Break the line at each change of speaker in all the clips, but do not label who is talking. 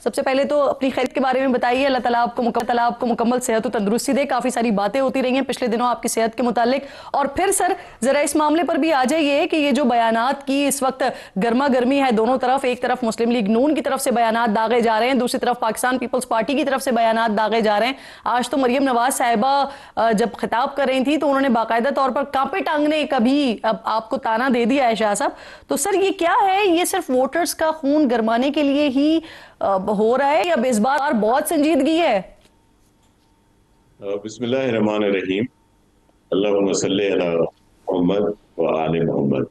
سب سے پہلے تو اپنی خیریت کے بارے میں بتائیے. اللہ تعالیٰ آپ کو مکمل صحت و تندرستی دے. کافی ساری باتیں ہوتی رہی ہیں پچھلے دنوں آپ کی صحت کے متعلق. اور پھر سر ذرا اس معاملے پر بھی آ جائیے کہ یہ جو بیانات کی اس وقت گرما گرمی ہے دونوں طرف, ایک طرف مسلم لیگ نون کی طرف سے بیانات داغے جا رہے ہیں, دوسری طرف پاکستان پیپلز پارٹی کی طرف سے بیانات داغے جا رہے ہیں. آج تو مریم نواز صاحبہ جب خطاب کر رہی تھی تو انہوں نے باقاعدہ طور پر کانپے ٹانگنے کا بھی اب آپ کو تانا دے دیا ہے شاہ صاحب. تو سر یہ کیا ہے, یہ صرف ووٹرز کا خون گرمانے کے لیے ہی ہو رہا ہے یا اس بار بہت سنجیدگی ہے؟
بسم اللہ الرحمن الرحیم. اللہم صلی علی محمد و آل محمد.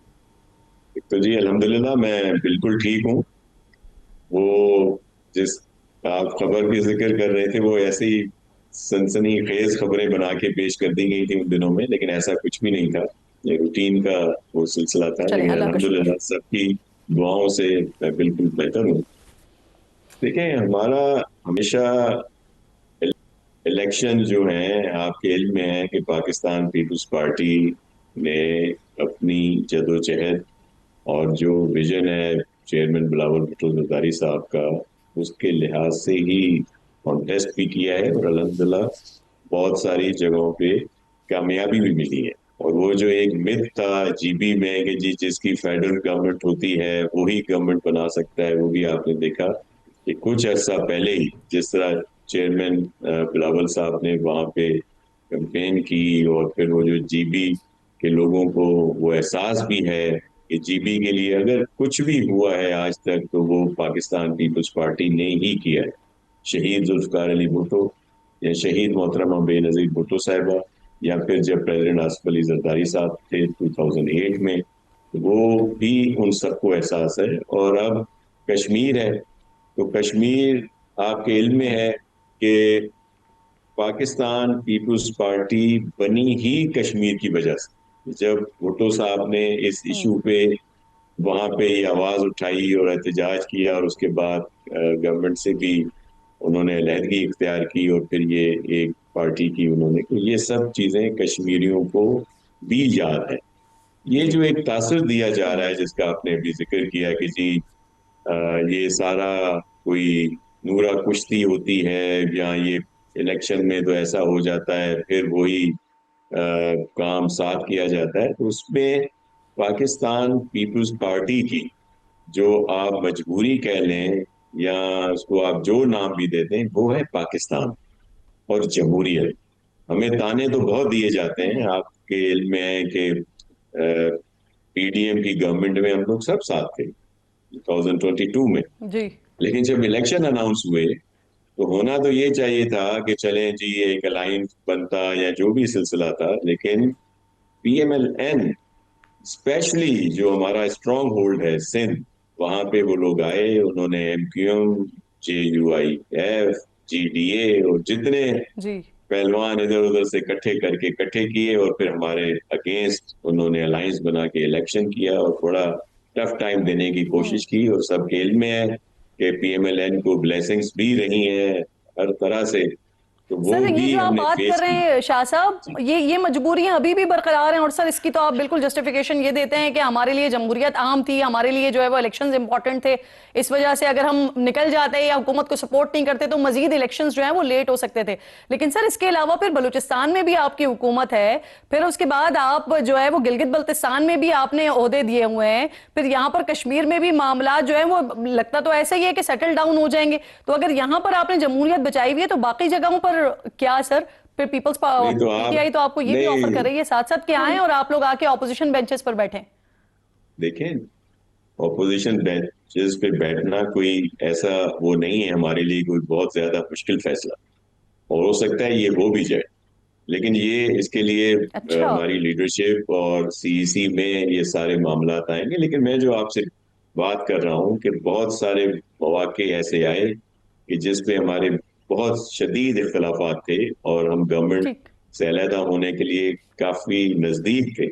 تو جی الحمدللہ میں بالکل ٹھیک ہوں. وہ جس آپ خبر کی ذکر کر رہے تھے وہ ایسی سنسنی خیز خبریں بنا کے پیش کر دی گئی تھی ان دنوں میں, لیکن ایسا کچھ بھی نہیں تھا. یہ روٹین کا وہ سلسلہ تھا.
چلیں
لیکن
اللہ کا شکر.
الحمدللہ سب کی دعاؤں سے میں بالکل بہتر ہوں. دیکھیں ہمارا ہمیشہ الیکشن جو ہیں آپ کے علم میں ہے کہ پاکستان پیپلز پارٹی نے اپنی جدوجہد اور جو ویژن ہے چیئرمین بلاول بھٹو زرداری صاحب کا, اس کے لحاظ سے ہی کانٹیسٹ بھی کیا ہے اور الحمدللہ بہت ساری جگہوں پہ کامیابی بھی ملی ہے. اور وہ جو ایک مت تھا جی بی میں کہ جی جس کی فیڈرل گورنمنٹ ہوتی ہے وہی گورنمنٹ بنا سکتا ہے, وہ بھی آپ نے دیکھا کہ کچھ عرصہ پہلے ہی جس طرح چیئرمین بلاول صاحب نے وہاں پہ کیمپین کی اور پھر وہ جو جی بی کے لوگوں کو وہ احساس بھی ہے کہ جی بی کے لیے اگر کچھ بھی ہوا ہے آج تک تو وہ پاکستان پیپلز پارٹی نے ہی کیا ہے. شہید ذوالفقار علی بھٹو یا شہید محترمہ بے نظیر بھٹو صاحبہ, یا پھر جب پریزیڈنٹ آصف علی زرداری صاحب تھے 2008 میں, وہ بھی ان سب کو احساس ہے. اور اب کشمیر ہے تو کشمیر آپ کے علم میں ہے کہ پاکستان پیپلز پارٹی بنی ہی کشمیر کی وجہ سے. جب بھٹو صاحب نے اس ایشو پہ وہاں پہ آواز اٹھائی اور احتجاج کیا اور اس کے بعد گورنمنٹ سے بھی انہوں نے علیحدگی اختیار کی اور پھر یہ ایک پارٹی کی انہوں نے, یہ سب چیزیں کشمیریوں کو بھی یاد ہے. یہ جو ایک تاثر دیا جا رہا ہے جس کا آپ نے ابھی ذکر کیا کہ جی یہ سارا کوئی نورا کشتی ہوتی ہے یا یہ الیکشن میں تو ایسا ہو جاتا ہے پھر وہی کام ساتھ کیا جاتا ہے, تو اس میں پاکستان پیپلز پارٹی کی جو آپ مجبوری کہہ لیں یا اس کو آپ جو نام بھی دے دیں وہ ہے پاکستان اور جمہوریت. ہمیں تانے تو بہت دیے جاتے ہیں, آپ کے علم میں ہے کہ پی ڈی ایم کی گورنمنٹ میں ہم لوگ سب ساتھ تھے 2022 میں,
جی
لیکن جب الیکشن اناؤنس ہوئے تو ہونا تو یہ چاہیے تھا کہ چلیں جی ایک الائنس بنتا یا جو بھی سلسلہ تھا, لیکن P M L N specially جو ہمارا اسٹرانگ ہولڈ ہے سندھ, وہاں پہ وہ لوگ آئے, انہوں نے M Q M, J U I F, G D A اور جتنے
جی
پہلوان ادھر ادھر سے اکٹھے کیے اور پھر ہمارے اگینسٹ انہوں نے الائنس بنا کے الیکشن کیا اور بڑا ٹف ٹائم دینے کی کوشش کی. اور سب کے علم میں ہے کہ پی ایم ایل این کو بلیسنگز بھی رہی ہیں ہر طرح سے, تو وہ
سر یہ
بھی
جو آپ
ہم نے
بات کر
فیس
رہے
کی.
ہیں شاہ صاحب, یہ مجبوریاں ابھی بھی برقرار ہیں, اور سر اس کی تو آپ بالکل جسٹیفیکیشن یہ دیتے ہیں کہ ہمارے لیے جمہوریت اہم تھی, ہمارے لیے جو ہے وہ الیکشنز امپورٹنٹ تھے, اس وجہ سے اگر ہم نکل جاتے یا حکومت کو سپورٹ نہیں کرتے تو مزید الیکشنز جو ہیں وہ لیٹ ہو سکتے تھے. لیکن سر اس کے علاوہ پھر بلوچستان میں بھی آپ کی حکومت ہے, پھر اس کے بعد آپ جو ہے وہ گلگت بلتستان میں بھی آپ نے عہدے دیے ہوئے ہیں, پھر یہاں پر کشمیر میں بھی معاملات جو ہیں وہ لگتا تو ایسا ہی ہے کہ سیٹل ڈاؤن ہو جائیں گے. تو اگر یہاں پر آپ نے جمہوریت بچائی ہوئی ہے تو باقی جگہوں پر کیا سر؟ پھر پیپلز
نہیں تو
پی ٹی آئی تو آپ کو یہ بھی آفر کر رہی ہے ساتھ ساتھ کہ آئیں اور آپ لوگ آ کے اپوزیشن بینچز پر بیٹھیں.
دیکھیں اپوزیشن بینچز پہ بیٹھنا کوئی ایسا وہ نہیں ہے ہمارے لیے کوئی بہت زیادہ مشکل فیصلہ, اور ہو سکتا ہے یہ ہو بھی جائے, لیکن یہ اس کے لیے
اچھا
ہماری لیڈرشپ اور سی ای سی میں یہ سارے معاملات آئیں گے. لیکن میں جو آپ سے بات کر رہا ہوں کہ بہت سارے مواقع ایسے آئے کہ جس پہ ہمارے بہت شدید اختلافات تھے اور ہم گورنمنٹ
ٹھیک.
سے علیحدہ ہونے کے لیے کافی نزدیک تھے,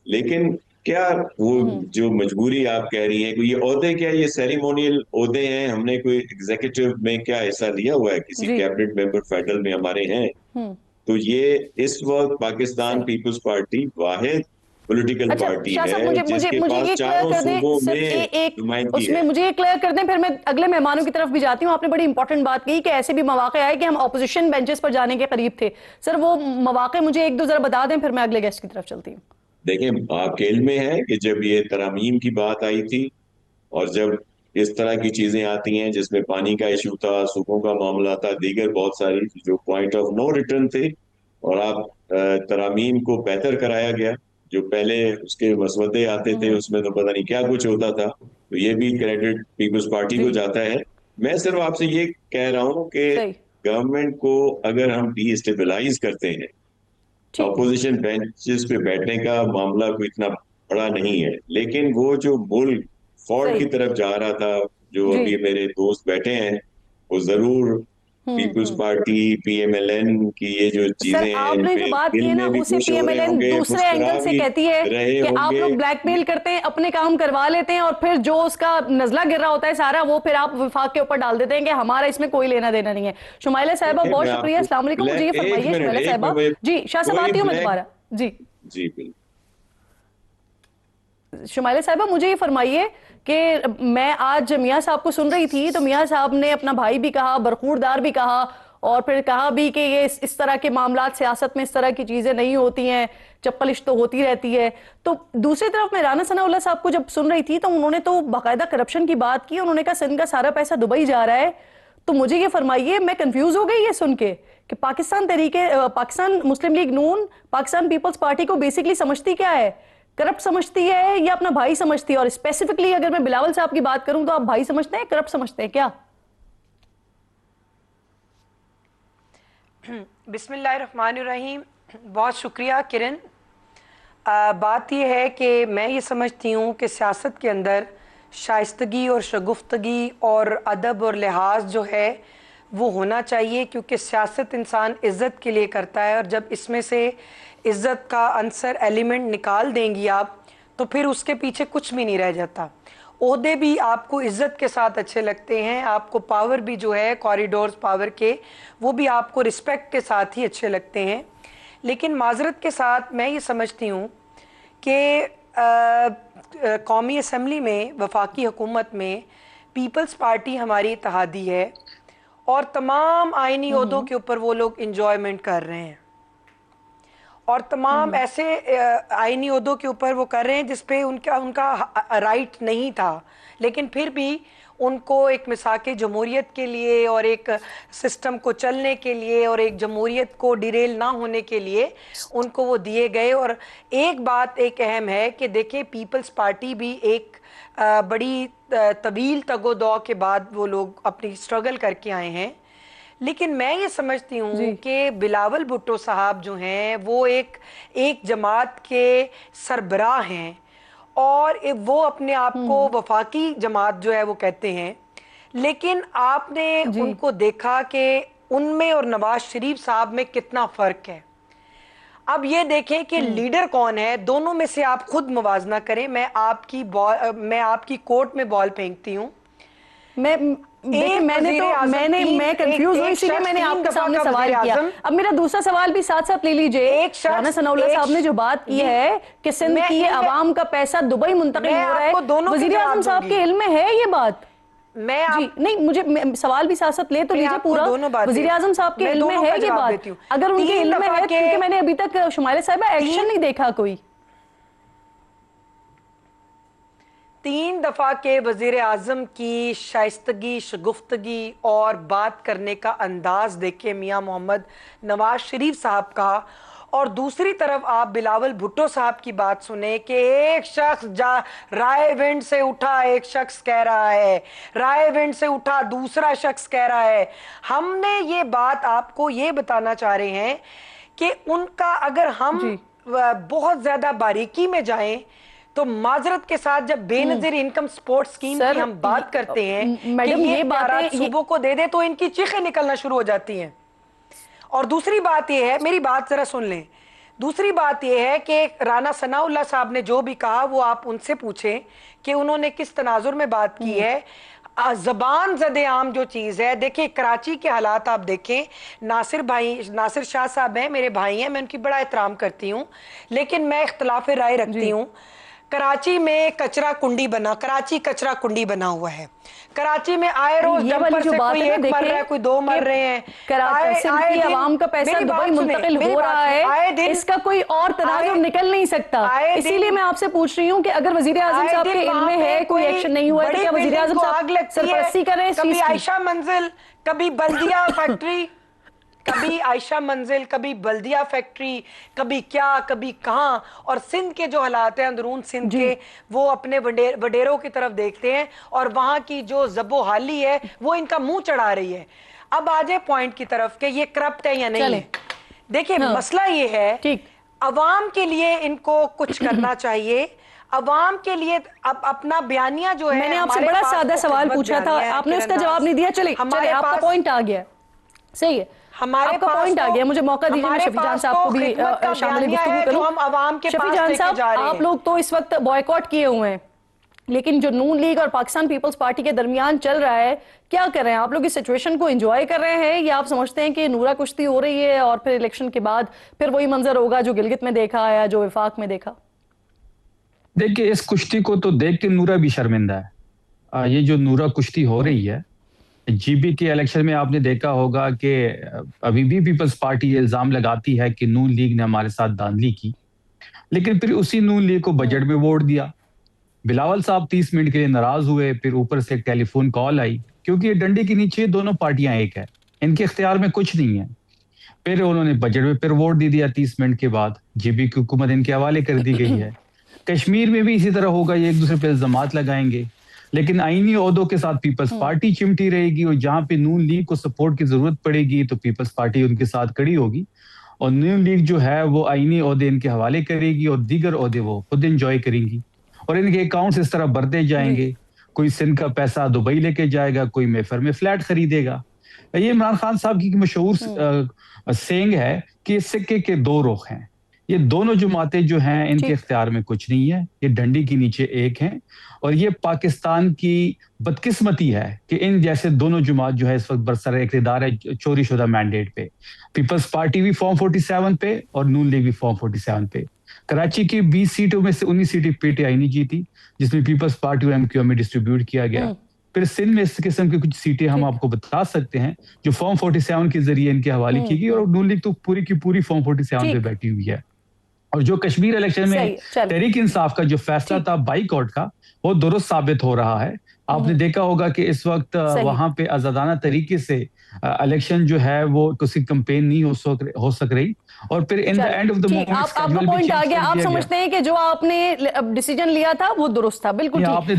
لیکن کیا وہ جو مجبوری آپ کہہ رہی ہیں کہ یہ عہدے کیا یہ سیریمونیل عہدے ہیں, ہم نے کوئی ایگزیکٹو میں کیا حصہ لیا ہوا ہے, کسی
جی
کیبنٹ ممبر فیڈرل میں ہمارے ہیں, تو یہ اس وقت پاکستان
صحیح.
پیپلز پارٹی واحد پولیٹیکل
اچھا
پارٹی
شاہ صاحب
ہے
مجھے
جس
مجھے
کے
مجھے
پاس
یہ کلیئر
چاروں
کر دیں
صوبوں
صرف
میں
ایک
نمائندگی
اس
ہے.
میں مجھے یہ کلیئر کر دیں، پھر میں اگلے مہمانوں کی طرف بھی جاتی ہوں. آپ نے بڑی امپورٹنٹ بات کی کہ ایسے بھی مواقع آئے کہ ہم اپوزیشن بینچز پر جانے کے قریب تھے. سر وہ مواقع مجھے ایک دو ذرا بتا دیں، پھر میں اگلے گیسٹ کی طرف چلتی ہوں.
دیکھیں آپ کے علم میں ہے کہ جب یہ ترامیم کی بات آئی تھی اور جب اس طرح کی چیزیں آتی ہیں جس میں پانی کا ایشو تھا، صوبوں کا معاملہ تھا، دیگر بہت ساری جو پوائنٹ آف نو ریٹرن تھے، اور آپ ترامیم کو بہتر کرایا گیا. جو پہلے اس کے مسودے آتے تھے اس میں تو پتہ نہیں کیا کچھ ہوتا تھا، تو یہ بھی کریڈٹ پیپلز پارٹی کو
جی
جاتا ہے. میں صرف آپ سے یہ کہہ رہا ہوں کہ
صحیح.
گورنمنٹ کو اگر ہم ڈی اسٹیبلائز کرتے ہیں،
ٹھیک.
اپوزیشن بینچز پہ بیٹھنے کا معاملہ کوئی اتنا بڑا نہیں ہے، لیکن وہ جو ملک فالٹ
صحیح.
کی طرف جا رہا تھا، جو
جی.
ابھی میرے دوست بیٹھے ہیں، وہ ضرور Peoples Party P M L N کی یہ جو
سر
چیزیں ہیں
آپ
ان
نے
پہ
جو بات کی
دل
ہے نا،
میں بھی
اسے
خوش
پی
ہو
ایم
رہے
ایل
ہوں
این
گے،
دوسرے
مسکرا
اینگل سے
بھی
کہتی ہے
رہے
کہ
ہوں
آپ
گے.
لوگ بلیک میل کرتے ہیں، اپنے کام کروا لیتے ہیں، اور پھر جو اس کا نزلہ گر رہا ہوتا ہے سارا، وہ پھر آپ وفاق کے اوپر ڈال دیتے ہیں کہ ہمارا اس میں کوئی لینا دینا نہیں ہے. شمائلہ صاحبہ
دیکھیں
بہت
میں آپ
شکریہ،
کو
السلام علیکم. مجھے یہ
ایک
فرمائیے
منٹ
شمائلہ
ایک
صاحبہ.
منٹ
جی شاہ صاحب
کوئی
آتی ہوں میں
بلیک
دوبارہ. جی
جی بالکل.
شمائلہ صاحبہ مجھے یہ فرمائیے کہ میں آج میاں صاحب کو سن رہی تھی تو میاں صاحب نے اپنا بھائی بھی کہا، برخوردار بھی کہا، اور پھر کہا بھی کہ یہ اس طرح کے معاملات سیاست میں اس طرح کی چیزیں نہیں ہوتی ہیں، چپقلش تو ہوتی رہتی ہے. تو دوسری طرف میں رانا ثناء اللہ صاحب کو جب سن رہی تھی تو انہوں نے تو باقاعدہ کرپشن کی بات کی. انہوں نے کہا سندھ کا سارا پیسہ دبئی جا رہا ہے. تو مجھے یہ فرمائیے، میں کنفیوز ہو گئی یہ سن کے کہ پاکستان مسلم لیگ نون پاکستان پیپلز پارٹی کو بیسکلی سمجھتی کیا ہے؟ کرپٹ سمجھتی ہے یا اپنا بھائی سمجھتی ہے؟ اور اسپیسیفکلی اگر میں بلاول صاحب کی بات کروں تو آپ بھائی سمجھتے ہیں، کرپٹ سمجھتے ہیں کیا؟
بسم اللہ الرحمن الرحیم. بہت شکریہ کرن. بات یہ ہے کہ میں یہ سمجھتی ہوں کہ سیاست کے اندر شائستگی اور شگفتگی اور ادب اور لحاظ جو ہے وہ ہونا چاہیے، کیونکہ سیاست انسان عزت کے لیے کرتا ہے، اور جب اس میں سے عزت کا عنصر ایلیمنٹ نکال دیں گی آپ تو پھر اس کے پیچھے کچھ بھی نہیں رہ جاتا. عہدے بھی آپ کو عزت کے ساتھ اچھے لگتے ہیں، آپ کو پاور بھی جو ہے کوریڈورز پاور کے وہ بھی آپ کو رسپیکٹ کے ساتھ ہی اچھے لگتے ہیں. لیکن معذرت کے ساتھ میں یہ سمجھتی ہوں کہ قومی اسمبلی میں، وفاقی حکومت میں پیپلز پارٹی ہماری اتحادی ہے، اور تمام آئینی عہدوں کے اوپر وہ لوگ انجوائمنٹ کر رہے ہیں، اور تمام ایسے آئینی عہدوں کے اوپر وہ کر رہے ہیں جس پہ ان کا رائٹ نہیں تھا، لیکن پھر بھی ان کو ایک مساق جمہوریت کے لیے اور ایک سسٹم کو چلنے کے لیے اور ایک جمہوریت کو ڈیریل نہ ہونے کے لیے ان کو وہ دیے گئے. اور ایک بات ایک اہم ہے کہ دیکھیں پیپلز پارٹی بھی ایک بڑی طویل تگ و دو کے بعد وہ لوگ اپنی سٹرگل کر کے آئے ہیں. لیکن میں یہ سمجھتی ہوں کہ بلاول بھٹو صاحب جو ہیں وہ ایک جماعت کے سربراہ ہیں، اور وہ اپنے آپ کو وفاقی جماعت جو ہے وہ کہتے ہیں، لیکن آپ نے ان کو دیکھا کہ ان میں اور نواز شریف صاحب میں کتنا فرق ہے. اب یہ دیکھیں کہ لیڈر کون ہے، دونوں میں سے آپ خود موازنہ کریں. میں آپ کی کورٹ میں بال پھینکتی ہوں.
دیکھیں میں کنفیوز ہوں، اسی لیے میں نے آپ کے سامنے سوال کیا. اب میرا دوسرا سوال بھی ساتھ ساتھ لے لیجئے. رانا ثناء اللہ صاحب نے جو بات کی ہے کہ سندھ کی عوام کا پیسہ دبئی منتقل ہو رہا ہے، وزیر اعظم صاحب کے علم میں ہے یہ بات؟ جی نہیں، مجھے سوال بھی ساتھ ساتھ لے تو لیجئے پورا. وزیر اعظم صاحب کے علم میں ہے یہ بات؟ اگر ان کے علم میں ہے، کیونکہ میں نے ابھی تک شمائلہ صاحبہ ایکشن نہیں دیکھا کوئی.
3 دفعہ کے وزیر اعظم کی شائستگی، شگفتگی اور بات کرنے کا انداز دیکھیں میاں محمد نواز شریف صاحب کا، اور دوسری طرف آپ بلاول بھٹو صاحب کی بات سنیں کہ ایک شخص رائے ونڈ سے اٹھا ایک شخص کہہ رہا ہے، رائے ونڈ سے اٹھا دوسرا شخص کہہ رہا ہے. ہم نے یہ بات آپ کو یہ بتانا چاہ رہے ہیں کہ ان کا اگر ہم بہت زیادہ باریکی میں جائیں تو معذرت کے ساتھ جب بے نظیر انکم سپورٹ سکیم کی ہم بات کرتے ہیں کہ یہ اختیارات صوبوں کو دے دے تو ان کی چیخیں نکلنا شروع ہو جاتی ہیں. اور دوسری بات یہ ہے، میری بات ذرا سن لیں، دوسری بات یہ ہے کہ رانا ثناء اللہ صاحب نے جو بھی کہا وہ آپ ان سے پوچھیں کہ انہوں نے کس تناظر میں بات کی ہے. زبان زد عام جو چیز ہے. دیکھیں کراچی کے حالات آپ دیکھیں, ناصر شاہ صاحب ہیں, میرے بھائی ہیں, میں ان کی بڑا احترام کرتی ہوں, لیکن میں اختلاف رائے رکھتی ہوں. کراچی میں کچرا کنڈی بنا ہوا ہے. کراچی میں آئے روز ڈمپر سے کوئی ایک مر رہا ہے, کوئی دو مر رہے ہیں.
سندھ کی عوام کا پیسہ دبئی منتقل ہو رہا ہے, اس کا کوئی اور تناظر نکل نہیں سکتا. اسی لیے میں آپ سے پوچھ رہی ہوں کہ اگر وزیر اعظم صاحب کے علم میں ہے کوئی ایکشن نہیں ہوا ہے تو کیا وزیر اعظم صاحب سرپرستی کر رہے ہیں اس چیز
کبھی
کی؟
عائشہ منزل, کبھی بلدیہ فیکٹری, کبھی عائشہ منزل, کبھی بلدیہ فیکٹری, کبھی کیا, کبھی کہاں. اور سندھ کے جو حالات ہیں اندرون سندھ کے, وہ اپنے وڈیروں کی طرف دیکھتے ہیں اور وہاں کی جو زب و حالی ہے وہ ان کا منہ چڑھا رہی ہے. اب آ جائے پوائنٹ کی طرف کہ یہ کرپٹ ہے یا نہیں ہے. دیکھیں مسئلہ یہ ہے, عوام کے لیے ان کو کچھ کرنا چاہیے. عوام کے لیے اب اپنا بیانیہ جو ہے,
میں نے آپ سے بڑا سادہ سوال پوچھا تھا, آپ نے اس کا جواب نہیں دیا. چلے آپ کا پوائنٹ آ گیا, صحیح ہے, آپ کا پوائنٹ آ گیا. مجھے موقع دیجیے میں شفیع جان صاحب کو بھی شامل گفتگو کروں. شفیع جان صاحب, آپ لوگ تو اس وقت بوائیکاٹ کیے ہوئے ہیں, لیکن جو نون لیگ اور پاکستان پیپلز پارٹی کے درمیان چل رہا ہے, کیا کر رہے ہیں آپ لوگ؟ اس سچویشن کو انجوائے کر رہے ہیں یا آپ سمجھتے ہیں کہ نورہ کشتی ہو رہی ہے اور پھر الیکشن کے بعد پھر وہی منظر ہوگا جو گلگت میں دیکھا یا جو وفاق میں دیکھا؟
دیکھیں اس کشتی کو تو دیکھ کے نورہ بھی شرمندہ ہے. یہ جو نورہ کشتی ہو رہی ہے, جی بی کے الیکشن میں آپ نے دیکھا ہوگا کہ ابھی بھی پیپلز پارٹی الزام لگاتی ہے کہ نون لیگ نے ہمارے ساتھ دھاندلی کی, لیکن پھر اسی نون لیگ کو بجٹ میں ووٹ دیا. بلاول صاحب 30 منٹ کے لیے ناراض ہوئے, پھر اوپر سے ایک ٹیلی فون کال آئی, کیونکہ یہ ڈنڈے کے نیچے دونوں پارٹیاں ایک ہے, ان کے اختیار میں کچھ نہیں ہے. پھر انہوں نے بجٹ میں پھر ووٹ دے دیا 30 منٹ کے بعد, جی بی کی حکومت ان کے حوالے کر دی گئی ہے. کشمیر میں بھی اسی طرح ہوگا, یہ ایک دوسرے پہ الزامات لگائیں گے, لیکن آئینی عہدوں کے ساتھ پیپلز پارٹی چمٹی رہے گی, اور جہاں پہ نون لیگ کو سپورٹ کی ضرورت پڑے گی تو پیپلز پارٹی ان کے ساتھ کھڑی ہوگی, اور نون لیگ جو ہے وہ آئینی عہدے ان کے حوالے کرے گی اور دیگر عہدے وہ خود انجوائے کریں گی, اور ان کے اکاؤنٹس اس طرح بڑھتے جائیں گے. کوئی سندھ کا پیسہ دبئی لے کے جائے گا, کوئی میفر میں فلیٹ خریدے گا. یہ عمران خان صاحب کی مشہور سینگ ہے کہ سکے کے دو رخ ہیں. یہ دونوں جماعتیں جو ہیں ان کے اختیار میں کچھ نہیں ہے, یہ ڈنڈی کے نیچے ایک ہیں, اور یہ پاکستان کی بدقسمتی ہے کہ ان جیسے دونوں جماعت جو ہے اس وقت برسر اقتدار ہے چوری شدہ مینڈیٹ پہ. پیپلز پارٹی بھی فارم 47 پہ اور نون لیگ بھی فارم 47 پہ. کراچی کی 20 سیٹوں میں سے 19 سیٹیں پی ٹی آئی نہیں جیتی, جس میں پیپلز پارٹی اور ایم کیو ایم میں ڈسٹریبیوٹ کیا گیا. پھر سندھ میں اس قسم کی کچھ سیٹیں ہم آپ کو بتا سکتے ہیں جو فارم 47 کے ذریعے ان کے حوالے کی گئی, اور نون لیگ تو پوری کی پوری فارم 47 پہ بیٹھی ہوئی ہے. اور جو کشمیر الیکشن میں تحریک انصاف کا جو فیصلہ تھا بائی کاٹ کا, وہ درست ثابت ہو رہا ہے. آپ نے دیکھا ہوگا کہ اس وقت وہاں پہ آزادانہ طریقے سے الیکشن جو ہے وہ کسی کمپین نہیں ہو سک رہی, اور پھر in the end of the moment
آپ کا پوائنٹ آ گیا. آپ سمجھتے ہیں کہ جو آپ نے ڈیسیجن لیا تھا وہ درست تھا؟ بالکل ٹھیک.